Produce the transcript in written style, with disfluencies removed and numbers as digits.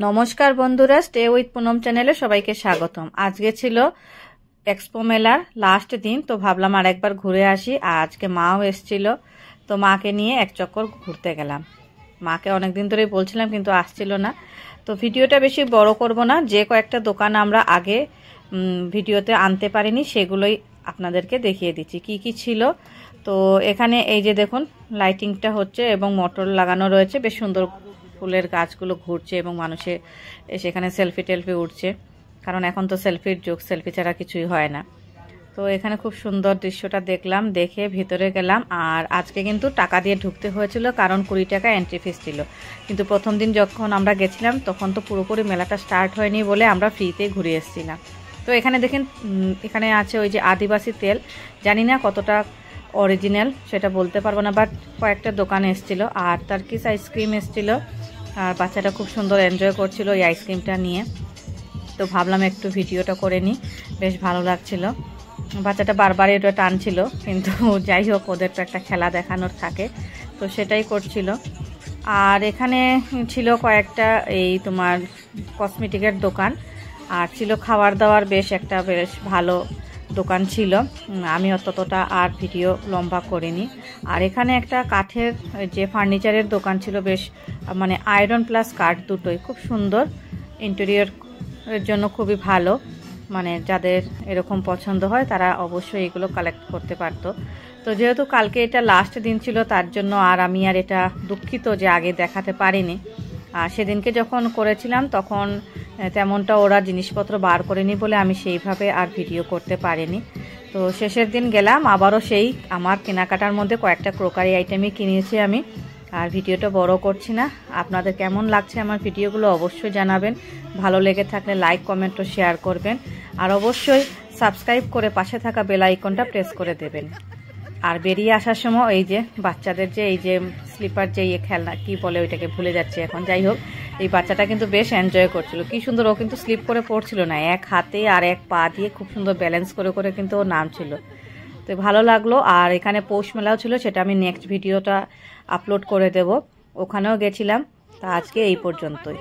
নমস্কার বন্ধুরা, stay with Poonam চ্যানেলে সবাইকে স্বাগতম। আজকে ছিল এক্সপো মেলার লাস্ট দিন, তো ভাবলাম আর একবার ঘুরে আসি। আজকে মাও এসছিল, তো মাকে নিয়ে এক চক্কর ঘুরতে গেলাম। মাকে অনেকদিন ধরেই বলছিলাম কিন্তু আসছিল না। তো ভিডিওটা বেশি বড় করব না, যে কয়েকটা দোকান আমরা আগে ভিডিওতে আনতে পারিনি সেগুলোই আপনাদেরকে দেখিয়ে দিচ্ছি কি কি ছিল। তো এখানে এই যে দেখুন লাইটিংটা হচ্ছে এবং মোটর লাগানো রয়েছে, বেশ সুন্দর ফুলের গাছগুলো ঘুরছে এবং মানুষে সেখানে সেলফি টেলফি উঠছে, কারণ এখন তো সেলফির যুগ, সেলফি ছাড়া কিছুই হয় না। তো এখানে খুব সুন্দর দৃশ্যটা দেখলাম, দেখে ভিতরে গেলাম। আর আজকে কিন্তু টাকা দিয়ে ঢুকতে হয়েছিল, কারণ 20 টাকা এন্ট্রি ফিস ছিল। কিন্তু প্রথম দিন যখন আমরা গেছিলাম তখন তো পুরোপুরি মেলাটা স্টার্ট হয়নি বলে আমরা ফ্রিতে ঘুরে এসেছিলাম। তো এখানে দেখেন, এখানে আছে ওই যে আদিবাসী তেল, জানি না কতটা অরিজিনাল সেটা বলতে পারবো না, বাট কয়েকটা দোকানে এসেছিলো। আর টার্কিশ আইসক্রিম এসেছিলো, আর বাচ্চাটা খুব সুন্দর এনজয় করছিল এই আইসক্রিমটা নিয়ে। তো ভাবলাম একটু ভিডিওটা করে নিই, বেশ ভালো লাগছিল। বাচ্চাটা বারবারই এটা টানছিল, কিন্তু যাই হোক ওদের তো একটা খেলা দেখানোর থাকে, তো সেটাই করছিল। আর এখানে ছিল কয়েকটা এই তোমার কসমেটিকের দোকান, আর ছিল খাবার দাবার, বেশ একটা বেশ ভালো দোকান ছিল। আমি ততটা আর ভিডিও লম্বা করিনি। আর এখানে একটা কাঠের যে ফার্নিচারের দোকান ছিল, বেশ মানে আয়রন প্লাস কাঠ দুটোই খুব সুন্দর, ইন্টেরিয়রের জন্য খুবই ভালো। মানে যাদের এরকম পছন্দ হয় তারা অবশ্যই এগুলো কালেক্ট করতে পারতো। তো যেহেতু কালকে এটা লাস্ট দিন ছিল, তার জন্য আর আমি আর এটা দুঃখিত যে আগে দেখাতে পারিনি। আর সেদিনকে যখন করেছিলাম তখন তেমনটা ওরা জিনিসপত্র বার করেনি বলে আমি সেইভাবে আর ভিডিও করতে পারিনি। তো শেষের দিন গেলাম আবারও সেই আমার কেনাকাটার মধ্যে কয়েকটা ক্রোকারি আইটেমই কিনেছি আমি। আর ভিডিওটা বড় করছি না। আপনাদের কেমন লাগছে আমার ভিডিওগুলো অবশ্যই জানাবেন। ভালো লেগে থাকলে লাইক, কমেন্ট ও শেয়ার করবেন। আর অবশ্যই সাবস্ক্রাইব করে পাশে থাকা বেল আইকনটা প্রেস করে দেবেন। আর বেরিয়ে আসার সময় এই যে বাচ্চাদের যে এই যে স্লিপার যে খেলনা কি বলে ওইটাকে ভুলে যাচ্ছে এখন, যাই হোক এই বাচ্চাটা কিন্তু বেশ এনজয় করছিল, কি সুন্দর। ও কিন্তু স্লিপ করে পড়ছিল না, এক হাতে আর এক পা দিয়ে খুব সুন্দর ব্যালেন্স করে করে কিন্তু ও নামছিল। তো ভালো লাগলো। আর এখানে পৌষ মেলাও ছিল, সেটা আমি নেক্সট ভিডিওটা আপলোড করে দেব। ওখানেও গেছিলাম। তা আজকে এই পর্যন্তই।